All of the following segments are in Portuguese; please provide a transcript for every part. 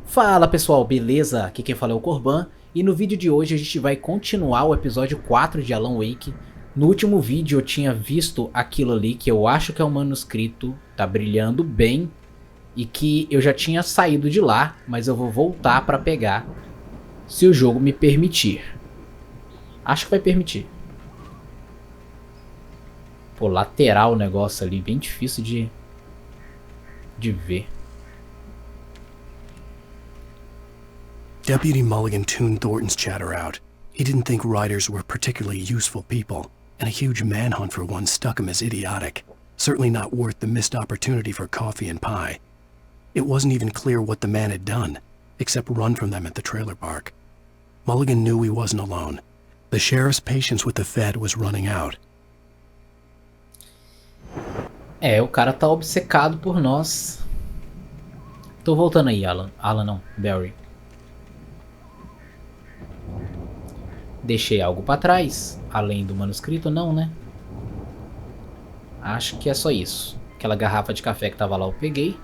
Fala pessoal, beleza? Aqui quem fala é o Corban e no vídeo de hoje a gente vai continuar o episódio 4 de Alan Wake. No último vídeo eu tinha visto aquilo ali que eu acho que é um manuscrito, tá brilhando bem e que eu já tinha saído de lá, mas eu vou voltar pra pegar se o jogo me permitir. Acho que vai permitir. Pô, lateral o negócio ali, bem difícil de ver. Deputy Mulligan tuned Thornton's chatter out. He didn't think riders were particularly useful people, and a huge manhunt for one struck him as idiotic. Certainly not worth the missed opportunity for coffee and pie. It wasn't even clear what the man had done, except run from them at the trailer park. Mulligan knew he wasn't alone. The sheriff's patience with the Fed was running out. É, o cara tá obcecado por nós. Tô voltando aí, Alan. Alan não, Barry. Deixei algo pra trás, além do manuscrito, não, né? Acho que é só isso. Aquela garrafa de café que tava lá eu peguei.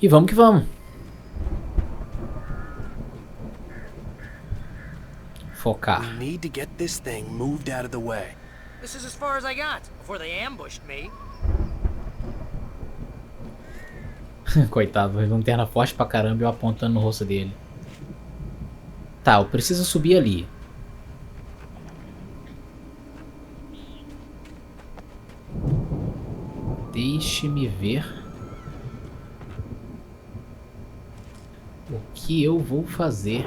E vamos que vamos. Focar. We need to get this thing moved out of the way. This is as far as I got before they ambushed me. Coitado, lanterna forte pra caramba e eu apontando no rosto dele. Tá, eu preciso subir ali. Deixe-me ver o que eu vou fazer.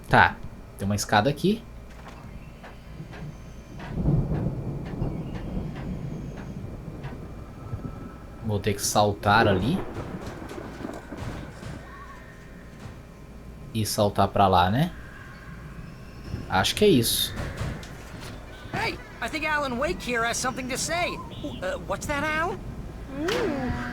Tá, tem uma escada aqui. Vou ter que saltar ali. E saltar pra lá, né? Acho que é isso. Hey, I think Alan Wake here has something to say. What's that, Al?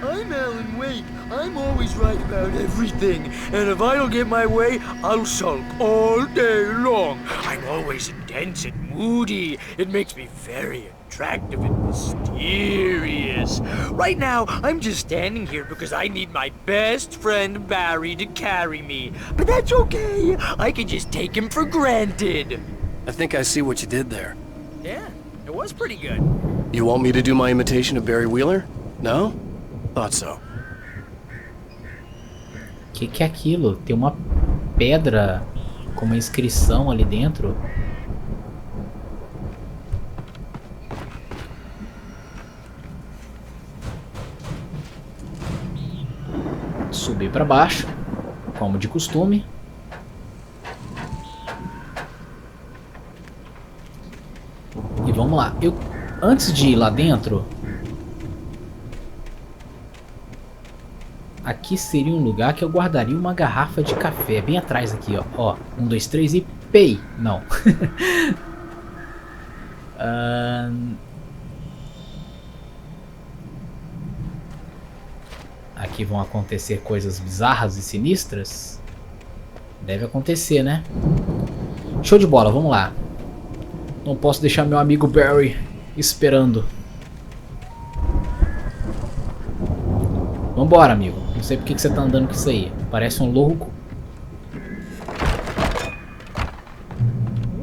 I'm Alan Wake. I'm always right about everything. And if I don't get my way, I'll sulk all day long. I'm always intense and moody. It makes me very attractive and mysterious. Right now, I'm just standing here because I need my best friend Barry to carry me. But that's okay. I can just take him for granted. I think I see what you did there. Yeah, it was pretty good. You want me to do my imitation of Barry Wheeler? No? Thought so. Que é aquilo? Tem uma pedra com uma inscrição ali dentro. Subir para baixo, como de costume. E vamos lá. Antes de ir lá dentro, aqui seria um lugar que eu guardaria uma garrafa de café. Bem atrás aqui, ó. Ó, 1, 2, 3 e pei. Não. Aqui vão acontecer coisas bizarras e sinistras. Deve acontecer, né? Show de bola, vamos lá. Não posso deixar meu amigo Barry esperando. Vambora, amigo. Não sei porque que você tá andando com isso aí. Parece um louco.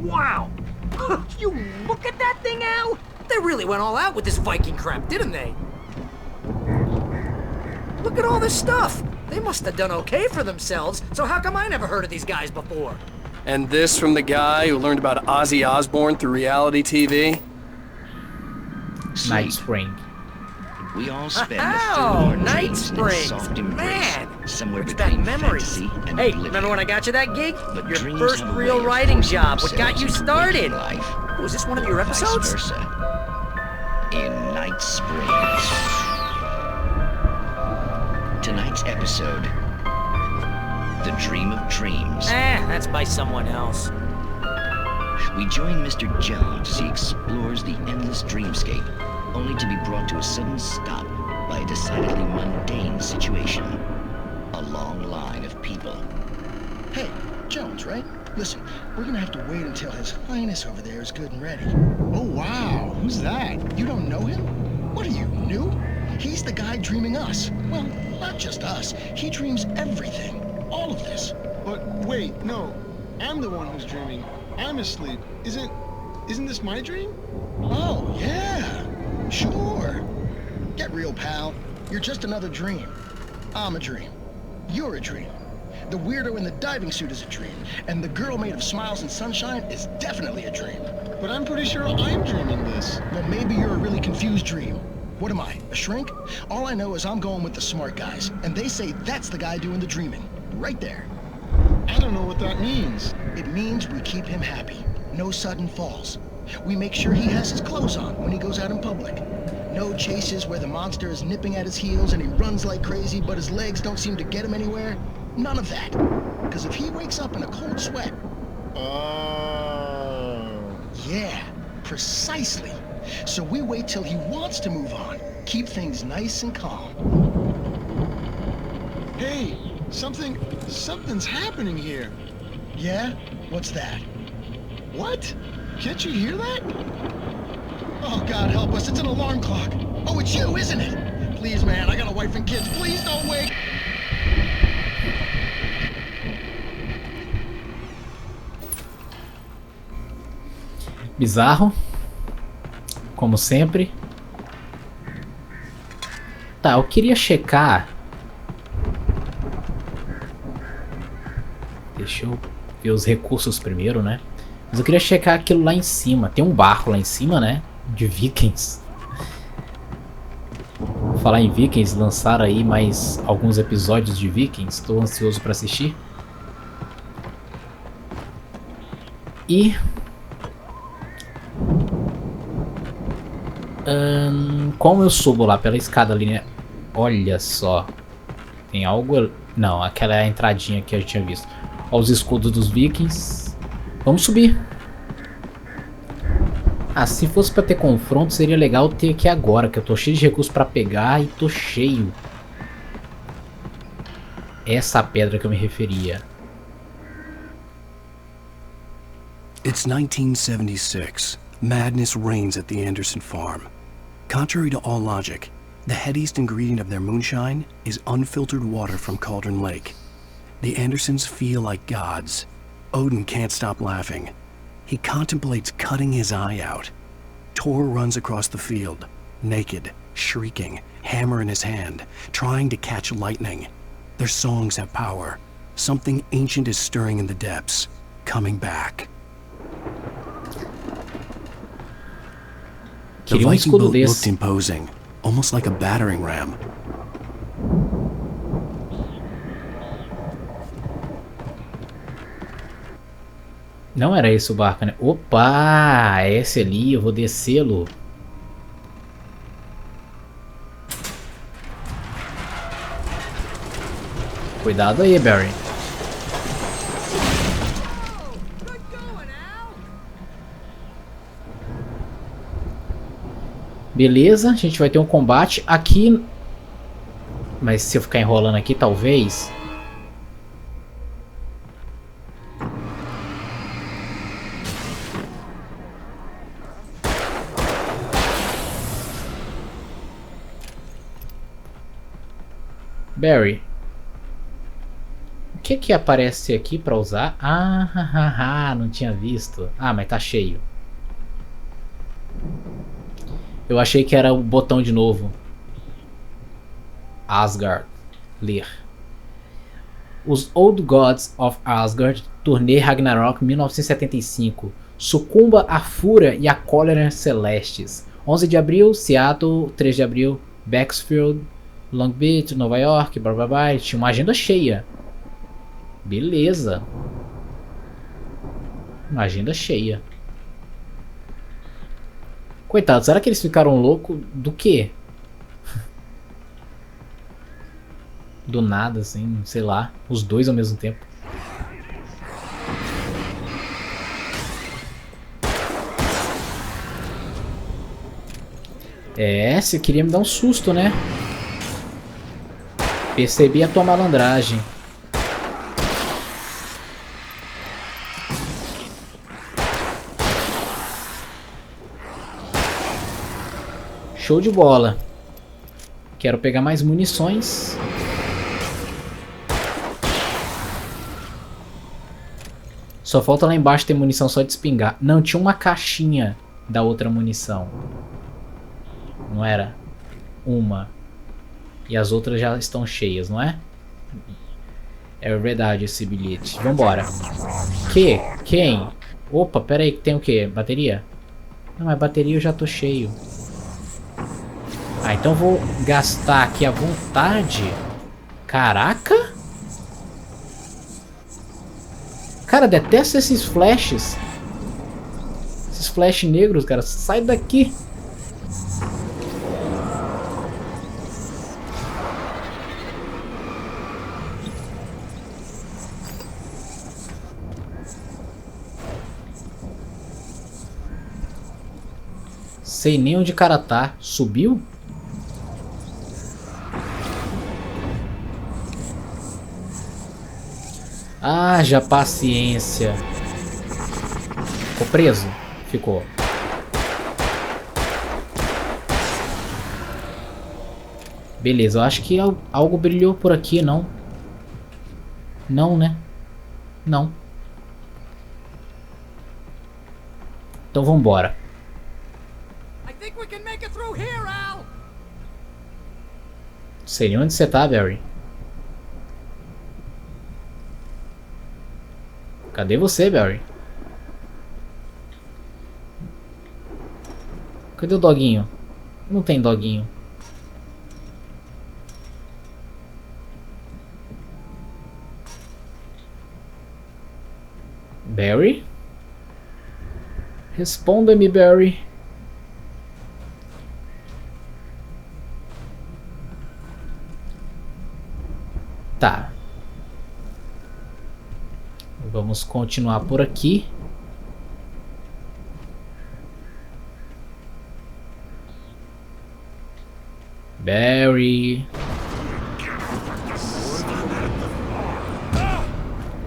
Wow! You look at that thing, Al! They really went all out with this Viking crap, didn't they? Look at all this stuff! They must have done okay for themselves, so how come I never heard of these guys before? And this from the guy who learned about Ozzy Osbourne through reality TV? Night Spring. We all spend a third of our Night dreams in Springs! soft embrace, Man! somewhere What's that between memory? fantasy and Hey, oblivion. remember when I got you that gig? But Your dreams first have a real way of writing forcing job. What got themselves you into started? waking life, Was this one of your or vice episodes? versa. In Night Springs. Tonight's episode, The Dream of Dreams. That's by someone else. We join Mr. Jones as he explores the endless dreamscape, only to be brought to a sudden stop by a decidedly mundane situation. A long line of people. Hey, Jones, right? Listen, we're gonna have to wait until His Highness over there is good and ready. Oh, wow. Who's that? You don't know him? What are you, new? He's the guy dreaming us. Well, not just us. He dreams everything. All of this. But wait, no. I'm the one who's dreaming. I'm asleep. Isn't this my dream? Oh, yeah. Sure. Get real, pal. You're just another dream. I'm a dream. You're a dream. The weirdo in the diving suit is a dream. And the girl made of smiles and sunshine is definitely a dream. But I'm pretty sure I'm dreaming this. Well, maybe you're a really confused dream. What am I, a shrink? All I know is I'm going with the smart guys. And they say that's the guy doing the dreaming. Right there. I don't know what that means. It means we keep him happy. No sudden falls. We make sure he has his clothes on when he goes out in public. No chases where the monster is nipping at his heels and he runs like crazy, but his legs don't seem to get him anywhere. None of that. Because if he wakes up in a cold sweat... Oh. Yeah, precisely. So we wait till he wants to move on. Keep things nice and calm. Hey, something's happening here. Yeah? What's that? What? Can't you hear that? Oh, God help us, it's an alarm clock. Oh, it's you, isn't it? Please, man, I got a wife and kids. Please don't wake. Bizarro. Como sempre. Tá, eu queria checar. Deixa eu ver os recursos primeiro, né? Mas eu queria checar aquilo lá em cima. Tem um barco lá em cima, né? De Vikings. Vou falar em Vikings, lançaram aí mais alguns episódios de Vikings. Estou ansioso para assistir. E... como eu subo lá pela escada ali, né? Olha só. Tem algo... Não, aquela é a entradinha que a gente tinha visto. Olha os escudos dos Vikings. Vamos subir. Ah, se fosse pra ter confronto, seria legal ter aqui agora, que eu tô cheio de recursos pra pegar e tô cheio. Essa pedra que eu me referia. It's 1976. Madness reigns at the Anderson farm. Contrary to all logic, the headiest ingredient of their moonshine is unfiltered water from Cauldron Lake. The Andersons feel like gods. Odin can't stop laughing. He contemplates cutting his eye out. Tor runs across the field, naked, shrieking, hammer in his hand, trying to catch lightning. Their songs have power. Something ancient is stirring in the depths, coming back. The Viking boat looked imposing, almost like a battering ram. Não era esse o barco, né? Opa! É esse ali, eu vou descê-lo. Cuidado aí, Barry. Beleza, a gente vai ter um combate aqui. Mas se eu ficar enrolando aqui, talvez... Barry, o que aparece aqui pra usar? Ah, não tinha visto. Ah, mas tá cheio. Eu achei que era o botão de novo. Asgard. Ler. Os Old Gods of Asgard, turnê Ragnarok 1975. Sucumba à fúria e à cólera celestes. 11 de abril, Seattle. 3 de abril, Bakersfield. Long Beach, Nova York, blá blá blá. Tinha uma agenda cheia. Beleza. Uma agenda cheia. Coitado, será que eles ficaram loucos do quê? Do nada, assim, sei lá. Os dois ao mesmo tempo. É, você queria me dar um susto, né? Percebi a tua malandragem. Show de bola. Quero pegar mais munições. Só falta lá embaixo ter munição só de espingar. Não, tinha uma caixinha da outra munição. Não era? Uma. E as outras já estão cheias, não é? É verdade esse bilhete. Vambora. Quem? Opa, pera aí, tem o que? Bateria? Não, mas bateria eu já tô cheio. Ah, então vou gastar aqui à vontade. Caraca! Cara, detesto esses flashes. Esses flash negros, cara. Sai daqui. Sei nem onde o cara tá. Subiu? Haja paciência. Ficou preso? Ficou. Beleza, eu acho que algo brilhou por aqui, não? Não, né? Não. Então vambora. Sei nem onde você tá, Barry. Cadê você, Barry? Cadê o doguinho? Não tem doguinho. Barry? Responda-me, Barry. Tá. Vamos continuar por aqui. Barry.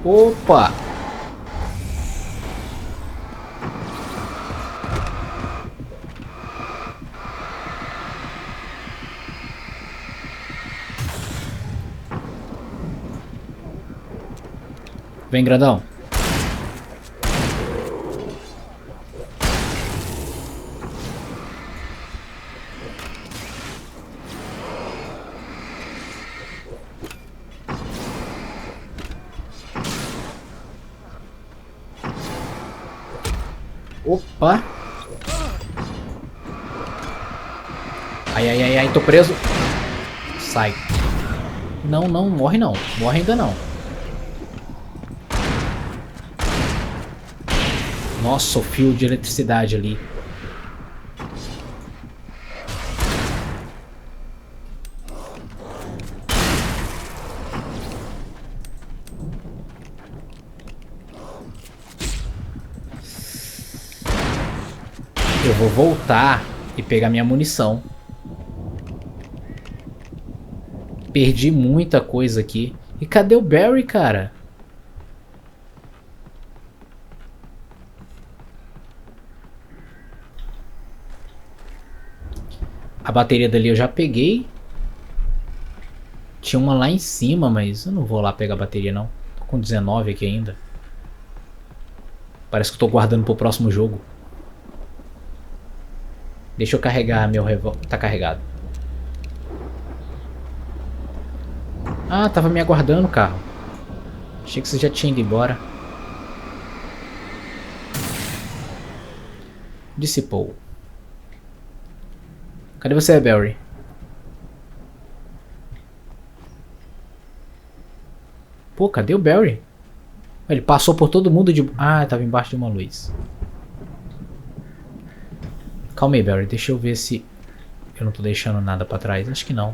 Opa! Vem, grandão. Opa. Ai, tô preso. Sai. Não, morre não. Morre ainda não. Nossa, o fio de eletricidade ali. Eu vou voltar e pegar minha munição. Perdi muita coisa aqui. E cadê o Barry, cara? A bateria dali eu já peguei. Tinha uma lá em cima, mas eu não vou lá pegar a bateria não. Tô com 19 aqui ainda. Parece que eu tô guardando pro próximo jogo. Deixa eu carregar meu revólver. Tá carregado. Ah, tava me aguardando o carro. Achei que você já tinha ido embora. Dissipou. Cadê você, Barry? Pô, cadê o Barry? Ele passou por todo mundo de... Ah, tava embaixo de uma luz. Calma aí, Barry. Deixa eu ver se eu não tô deixando nada pra trás. Acho que não.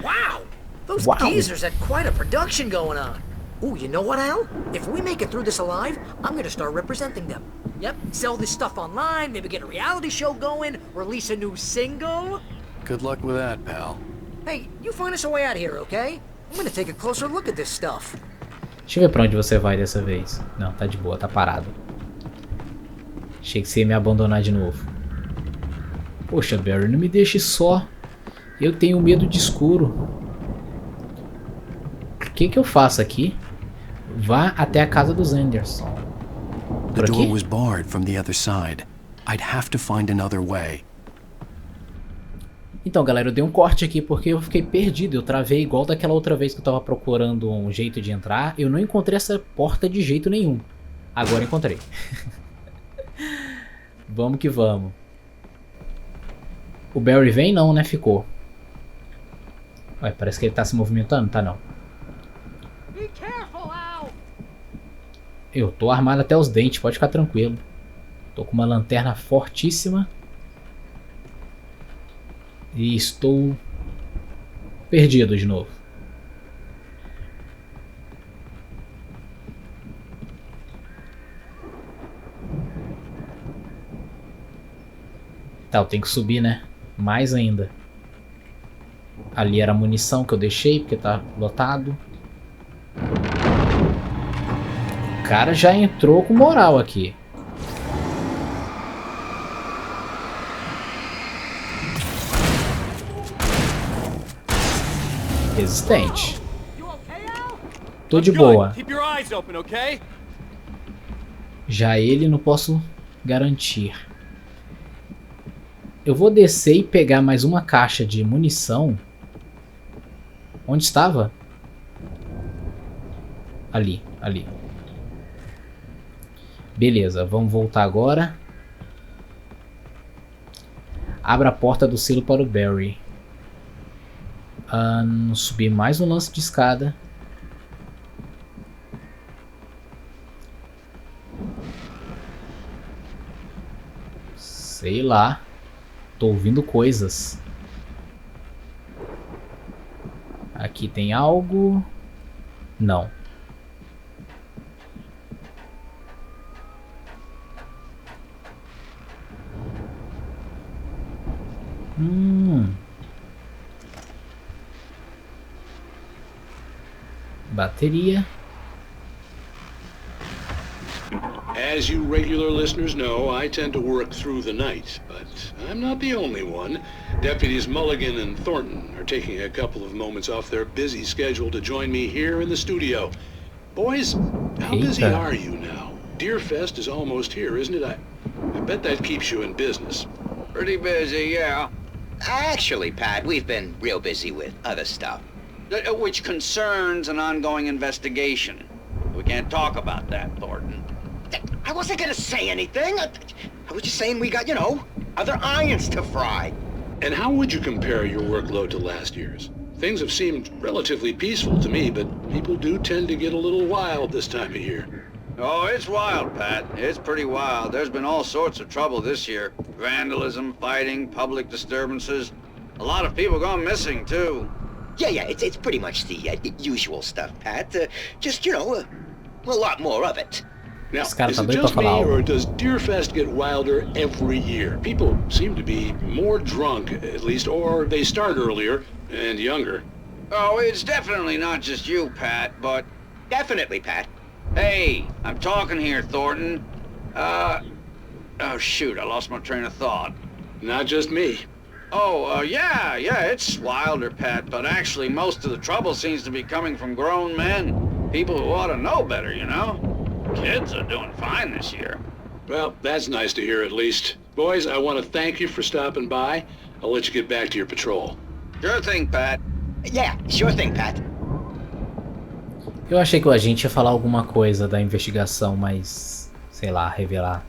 Wow! Those geezers had quite a production going on. Ooh, you know what, Al? If we make it through this alive, I'm gonna start representing them. Yep, sell this stuff online, maybe get a reality show going, release a new single. Good luck with that, pal. Hey, you find us a way out of here, okay? I'm gonna take a closer look at this stuff. Deixa eu ver pra onde você vai dessa vez. Não, tá de boa, tá parado. Achei que você ia me abandonar de novo. Poxa, Barry, não me deixe só. Eu tenho medo de escuro. O que eu faço aqui? Vá até a casa dos Anderson. The Por door aqui? was barred from the other side. I'd have to find another way. Então, galera, eu dei um corte aqui porque eu fiquei perdido. Eu travei igual daquela outra vez que eu tava procurando um jeito de entrar. Eu não encontrei essa porta de jeito nenhum. Agora encontrei. Vamos que vamos. O Barry vem? Não, né? Ficou. Ué, parece que ele tá se movimentando. Tá não. Eu tô armado até os dentes, pode ficar tranquilo. Tô com uma lanterna fortíssima. E estou perdido de novo. Tá, eu tenho que subir, né? Mais ainda. Ali era a munição que eu deixei, porque tá lotado. O cara já entrou com moral aqui. Resistente. Tô de boa. Já ele não posso garantir. Eu vou descer e pegar mais uma caixa de munição. Onde estava? Ali, ali. Beleza, vamos voltar agora. Abra a porta do silo para o Barry. Subir mais um lance de escada. Sei lá. Tô ouvindo coisas. Aqui tem algo. Não. Bateria. As you regular listeners know, I tend to work through the night, but I'm not the only one. Deputies Mulligan and Thornton are taking a couple of moments off their busy schedule to join me here in the studio. Boys, how busy are you now? Deerfest is almost here, isn't it? I bet that keeps you in business. Pretty busy, yeah. Actually, Pat, we've been real busy with other stuff, which concerns an ongoing investigation. We can't talk about that, Thornton. I wasn't gonna say anything. I was just saying we got, you know, other irons to fry. And how would you compare your workload to last year's? Things have seemed relatively peaceful to me, but people do tend to get a little wild this time of year. Oh, it's wild, Pat. It's pretty wild. There's been all sorts of trouble this year. Vandalism, fighting, public disturbances. A lot of people gone missing, too. Yeah, it's pretty much the usual stuff, Pat. Just, you know, a lot more of it. Now, is it just me, or does Deerfest get wilder every year? People seem to be more drunk, at least, or they start earlier and younger. Oh, it's definitely not just you, Pat, but... Definitely, Pat. Hey, I'm talking here, Thornton. Oh, shoot, I lost my train of thought. Not just me. Oh, yeah, it's wilder, Pat, but actually most of the trouble seems to be coming from grown men. People who ought to know better, you know? Kids are doing fine this year. Well, that's nice to hear at least. Boys, I want to thank you for stopping by. I'll let you get back to your patrol. Sure thing, Pat. Yeah, sure thing, Pat. Eu achei que o agente ia falar alguma coisa da investigação, mas... sei lá, revelar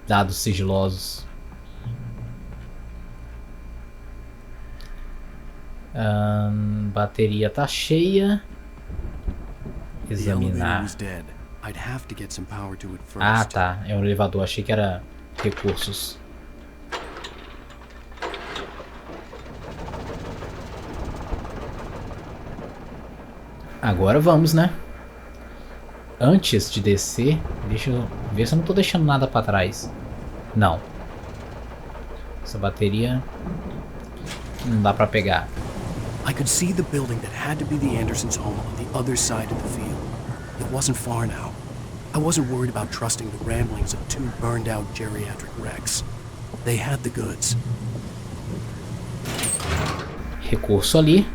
dados sigilosos. Bateria tá cheia. Examinar. Ah, tá. É um elevador. Achei que era recursos. Agora vamos, né? Antes de descer, deixa eu ver se eu não tô deixando nada pra trás. Não. Essa bateria não dá pra pegar. I could see the building that had to be the Andersons' home on the other side of the field. It wasn't far now. I wasn't worried about trusting the ramblings of two burned-out geriatric wrecks. They had the goods. recurso ali.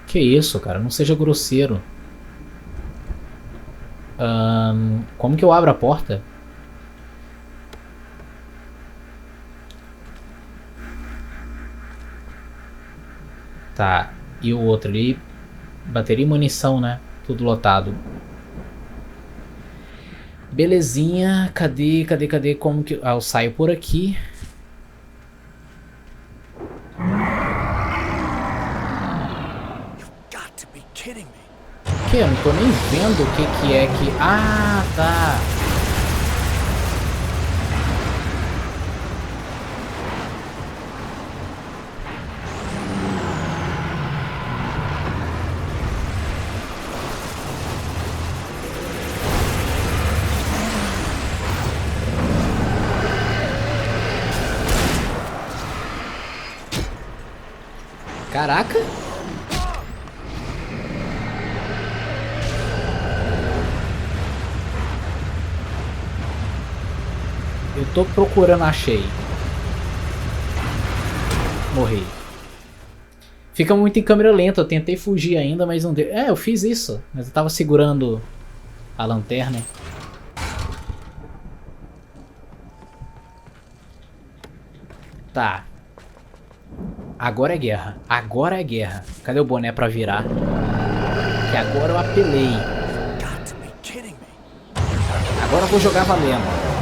Que isso, cara? Não seja grosseiro. Como que eu abro a porta? Tá. E o outro ali? Bateria e munição, né? Tudo lotado. Belezinha. Cadê? Como que... Ah, eu saio por aqui. Que? Eu não tô nem vendo o que é que... Ah, tá. Caraca. Eu tô procurando, achei. Morri. Fica muito em câmera lenta, eu tentei fugir ainda, mas não deu. É, eu fiz isso, mas eu tava segurando a lanterna. Tá. Agora é guerra. Agora é guerra. Cadê o boné pra virar? Que agora eu apelei. Agora eu vou jogar valendo.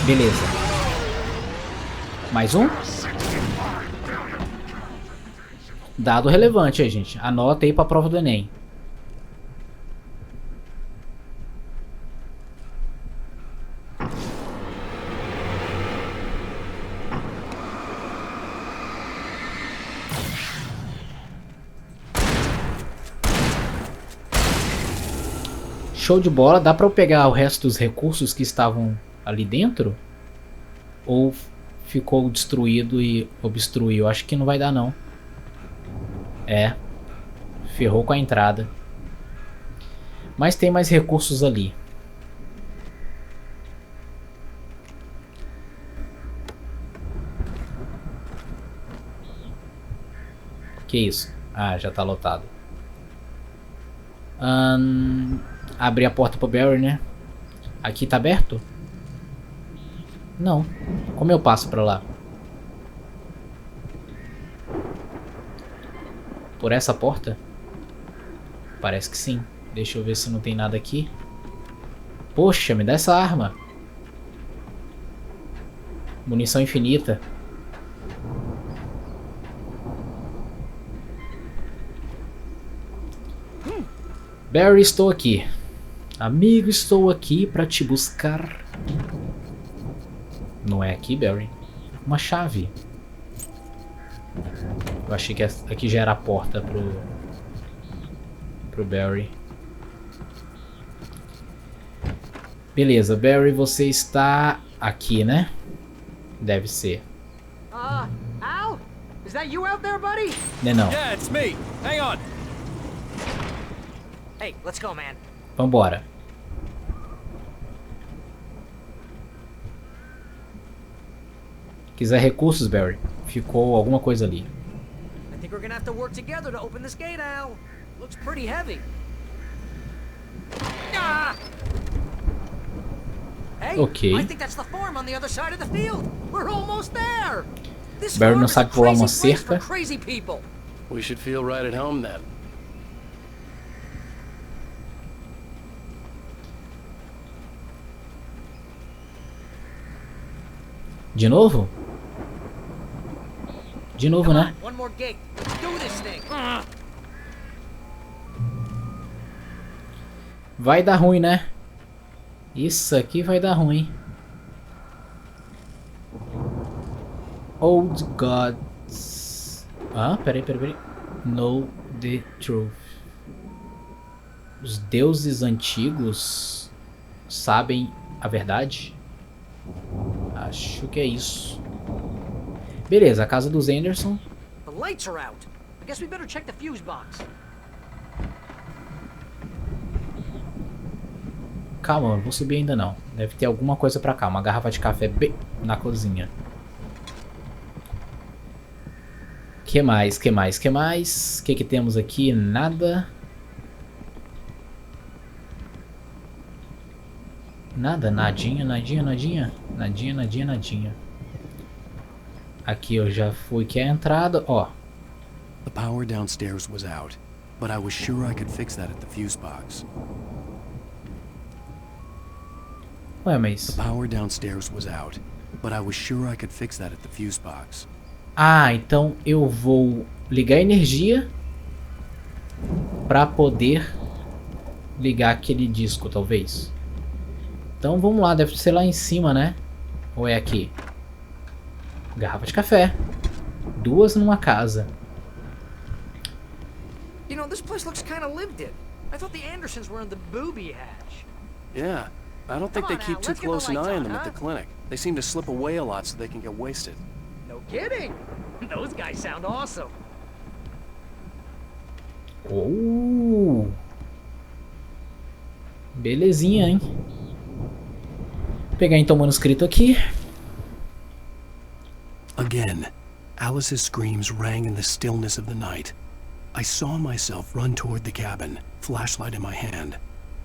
Beleza. Mais um? Dado relevante aí, gente. Anota aí pra prova do Enem. Show de bola. Dá pra eu pegar o resto dos recursos que estavam ali dentro? Ou ficou destruído e obstruiu? Acho que não vai dar não. É. Ferrou com a entrada. Mas tem mais recursos ali. Que isso? Ah, já tá lotado. Abrir a porta pro Barry, né? Aqui tá aberto? Não. Como eu passo pra lá? Por essa porta? Parece que sim. Deixa eu ver se não tem nada aqui. Poxa, me dá essa arma. Munição infinita. Barry, estou aqui. Amigo, estou aqui pra te buscar. Não é aqui, Barry? Uma chave. Eu achei que aqui já era a porta pro Barry. Beleza, Barry, você está aqui, né? Deve ser. Al? Is that you out there, buddy? Não. Yeah, it's me. Hang on. Hey, let's go, man. Vambora. Quiser recursos, Barry? Ficou alguma coisa ali. I think we're gonna have to work together to open this gate, Al. Looks pretty heavy. Ah! Hey, Ok. I think that's the farm on the other side of the field. We're almost there. This Barry farm não is a sabe pular uma crazy place cerca. for crazy people. We should feel right at home then. De novo? De novo, né? One more gate. Do this thing. Vai dar ruim, né? Isso aqui vai dar ruim. Old gods. Ah, peraí. Know the truth. Os deuses antigos sabem a verdade? Acho que é isso. Beleza, a casa dos Anderson. The lights are out. I guess we better check the fuse box. Calma, não vou subir ainda não. Deve ter alguma coisa pra cá. Uma garrafa de café bem na cozinha. Que mais? O que temos aqui? Nada. Nada, nadinha. Aqui eu já fui que é a entrada, ó. The power downstairs was out, but I was sure I could fix that at the fuse box. Ué, mas... The power downstairs was out, but I was sure I could fix that at the fuse box. Ah, então eu vou ligar a energia pra poder ligar aquele disco, talvez. Então vamos lá, deve ser lá em cima, né? Ou é aqui? Garrafa de café. 2 numa casa. You know, this place looks kind of lived in. I thought the Andersons were in the booby hatch. Yeah, I don't think Come they on keep now, too let's get the close an lights eye on on, them at the huh? clinic. They seem to slip away a lot so they can get wasted. No kidding. Those guys sound awesome. Oh. Belezinha, hein? Vou pegar então o manuscrito aqui. Again, Alice's screams rang in the stillness of the night. I saw myself run toward the cabin, flashlight in my hand.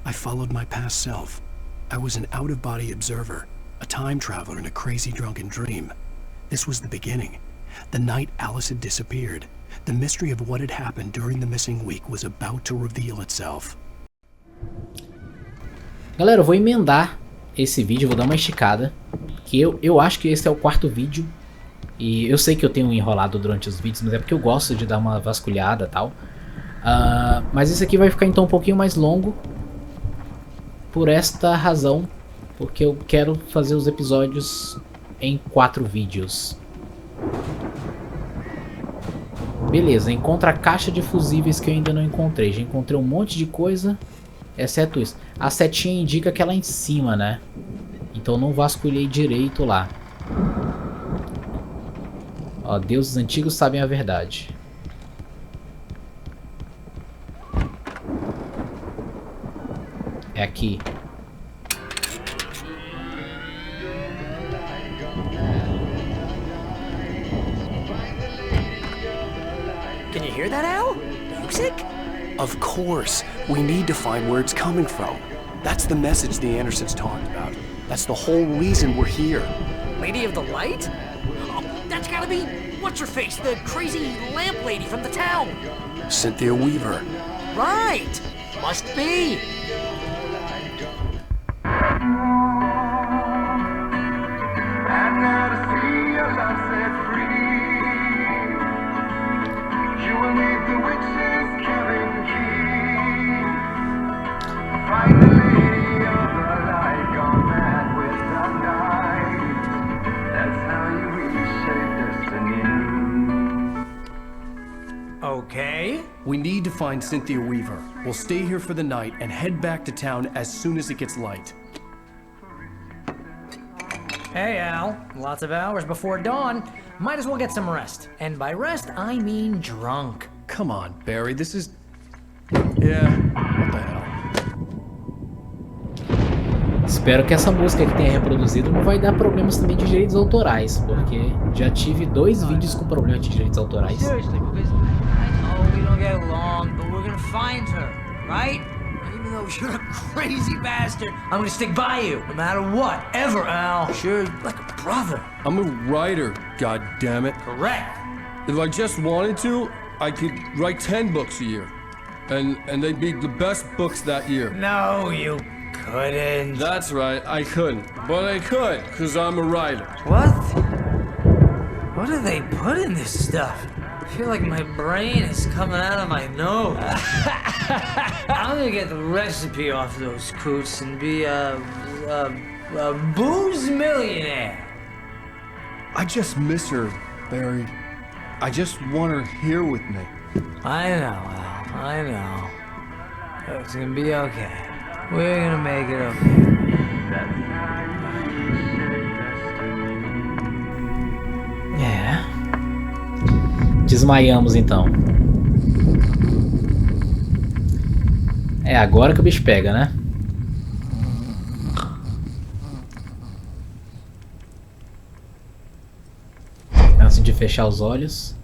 I followed my past self. I was an out-of-body observer, a time traveler in a crazy drunken dream. This was the beginning. The night Alice had disappeared. The mystery of what had happened during the missing week was about to reveal itself. Galera, eu vou emendar esse vídeo, vou dar uma esticada. Que eu acho que esse é o 4º vídeo. E eu sei que eu tenho enrolado durante os vídeos, mas é porque eu gosto de dar uma vasculhada e tal. Mas esse aqui vai ficar então um pouquinho mais longo. Por esta razão. Porque eu quero fazer os episódios em 4 vídeos. Beleza, encontra a caixa de fusíveis que eu ainda não encontrei. Já encontrei um monte de coisa, exceto isso. A setinha indica que é lá em cima, né? Então não vasculhei direito lá. Ó, deuses antigos sabem a verdade. É aqui. Can you hear that, Al? Music? Of course. We need to find where it's coming from. That's the message the Andersons talked about. That's the whole reason we're here. Lady of the Light? Oh, that's gotta be what's-her-face, the crazy lamp lady from the town. Cynthia Weaver. Right. Must be. Okay. We need to find Cynthia Weaver. We'll stay here for the night and head back to town as soon as it gets light. Hey, Al. Lots of hours before dawn. Might as well get some rest. And by rest, I mean drunk. Come on, Barry, this is... Yeah, what the hell? Espero que essa música que tenha reproduzido não vai dar problemas também de direitos autorais, porque já tive 2 vídeos com problema de direitos autorais. Seriously, because I know we don't get along, but we're gonna find her, right? Even though you're a crazy bastard, I'm gonna stick by you, no matter what, ever, Al. Sure, like a brother. I'm a writer, goddammit. Correct. If I just wanted to, I could write 10 books a year. And they'd be the best books that year. No, you couldn't. That's right, I couldn't. But I could, because I'm a writer. What? What do they put in this stuff? I feel like my brain is coming out of my nose. I'm gonna get the recipe off those coots and be a booze millionaire. I just miss her, Barry. I just want her here with me. I know, Al. I know. It's gonna be okay. We're gonna make it okay. Desmaiamos então. É agora que o bicho pega, né? Antes de fechar os olhos.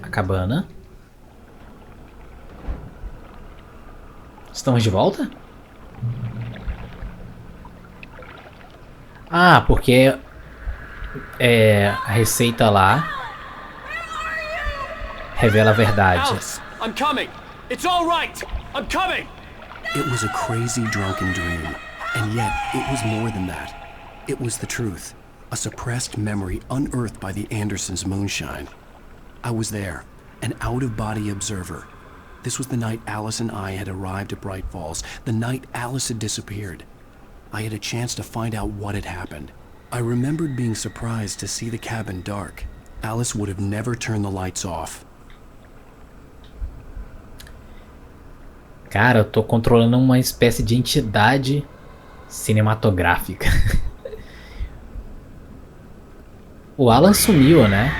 A cabana. Estamos de volta? Ah, porque a receita lá revela a verdade. Alice, I'm coming. It's all right. I'm coming. It was a crazy drunken dream, and yet it was more than that. It was the truth, a suppressed memory unearthed by the Andersons' moonshine. I was there, an out-of-body observer. This was the night Alice and I had arrived at Bright Falls, the night Alice had disappeared. I had a chance to find out what had happened. I remembered being surprised to see the cabin dark. Alice would have never turned the lights off. Cara, eu tô controlando uma espécie de entidade cinematográfica. O Alan sumiu, né?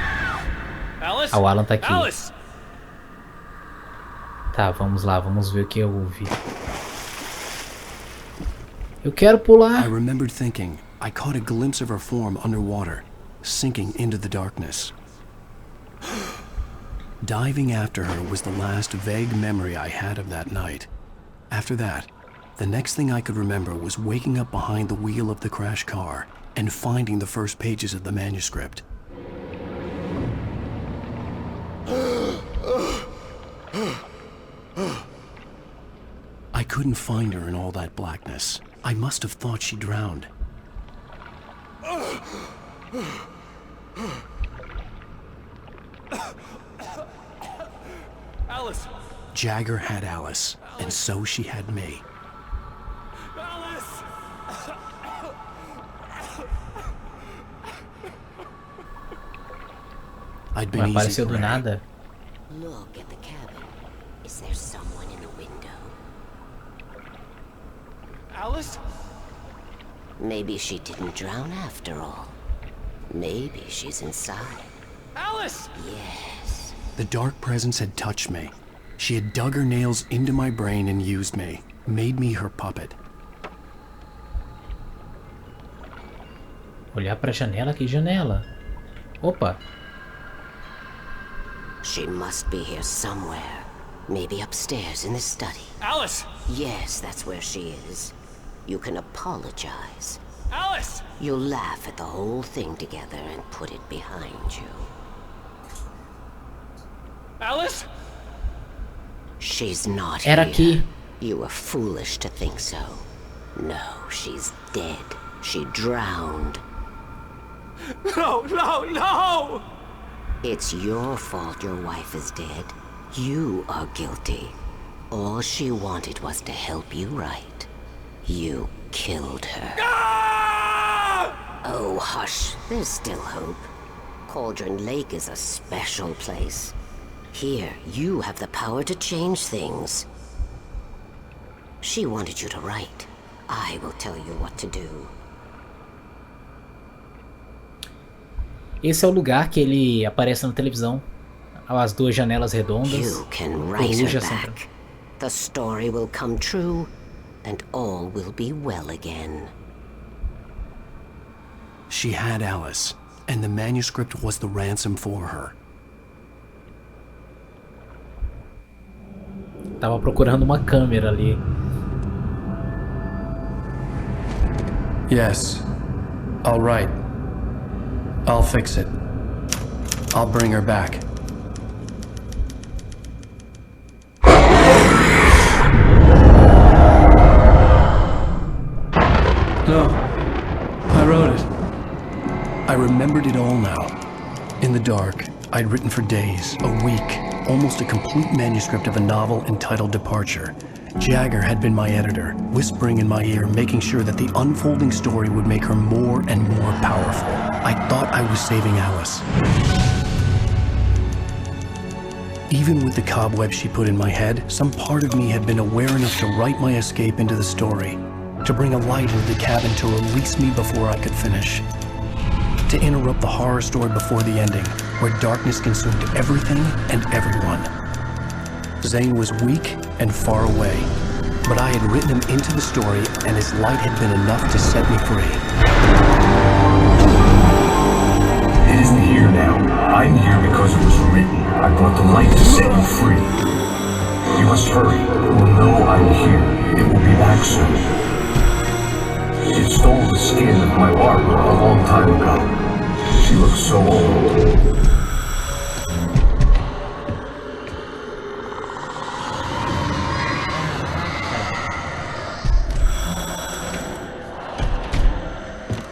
Alice? Ah, o Alan tá aqui. Alice! Tá, vamos lá, vamos ver o que eu ouvi. Eu quero pular. I remembered thinking, I caught a glimpse of her form underwater, sinking into the darkness. Diving after her was the last vague memory I had of that night. After that, the next thing I could remember was waking up behind the wheel of the crashed car and finding the first pages of the manuscript. I couldn't find her in all that blackness. I must have thought she drowned. Alice! Jagger had Alice, and so she had me. Alice! I'd been easy Apareceu do prey. nada. Look at the cabin. Is there someone in the window? Alice? Maybe she didn't drown after all. Maybe she's inside. Alice! Yes. The dark presence had touched me. She had dug her nails into my brain and used me, made me her puppet. Olhar pra janela, que janela? Opa! She must be here somewhere. Maybe upstairs in the study. Alice! Yes, that's where she is. You can apologize. Alice! You'll laugh at the whole thing together and put it behind you. Alice? She's not Era here. aqui. You were foolish to think so. No, she's dead. She drowned. No, no, no! It's your fault your wife is dead. You are guilty. All she wanted was to help you right. You killed her. Ah! Oh, hush. There's still hope. Cauldron Lake is a special place. Here, you have the power to change things. She wanted you to write. I will tell you what to do. Esse é o lugar que ele aparece na televisão. As duas janelas redondas. You can write her Coruja sempre. back. The story will come true, and all will be well again. She had Alice, and the manuscript was the ransom for her. Tava procurando uma câmera ali. Yes, I'll write. I'll fix it. I'll bring her back. No, I wrote it. I remembered it all now. In the dark, I'd written for days, a week, almost a complete manuscript of a novel entitled Departure, Jagger had been my editor, whispering in my ear, making sure that the unfolding story would make her more and more powerful. I thought I was saving Alice. Even with the cobwebs she put in my head, some part of me had been aware enough to write my escape into the story, to bring a light into the cabin to release me before I could finish, to interrupt the horror story before the ending, where darkness consumed everything and everyone. Zane was weak and far away, but I had written him into the story, and his light had been enough to set me free. It isn't here now. I'm here because it was written. I brought the light to set you free. You must hurry. It will know I'm here. It will be back soon. It stole the skin of my Barbara a long time ago. She looks so old.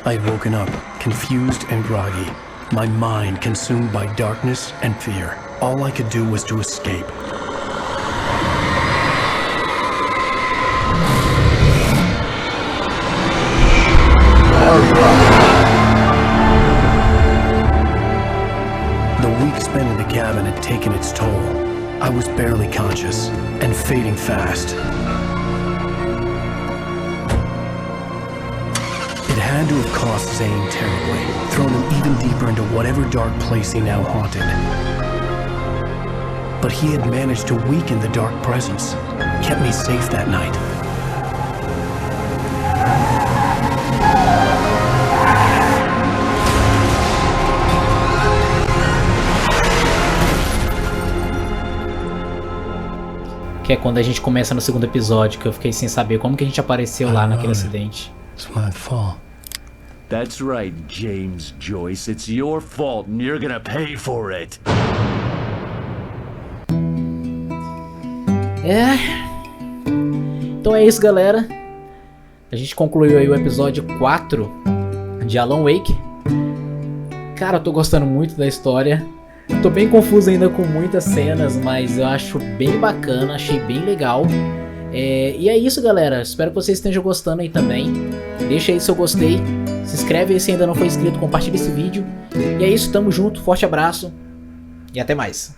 I had woken up, confused and groggy, my mind consumed by darkness and fear. All I could do was to escape. The week spent in the cabin had taken its toll. I was barely conscious and fading fast. It had to have cost Zane terribly, thrown him even deeper into whatever dark place he now haunted. But he had managed to weaken the dark presence, kept me safe that night. Que é quando a gente começa no segundo episódio, que eu fiquei sem saber como que a gente apareceu lá naquele acidente. It's my fault. That's right, James Joyce. It's your fault and you're gonna pay for it. Então é isso, galera. A gente concluiu aí o episódio 4 de Alan Wake. Cara, eu tô gostando muito da história. Tô bem confuso ainda com muitas cenas, mas eu acho bem bacana, achei bem legal. E é isso, galera. Espero que vocês estejam gostando aí também. Deixa aí seu gostei. Se inscreve aí se ainda não for inscrito, compartilha esse vídeo. E é isso, tamo junto, forte abraço e até mais.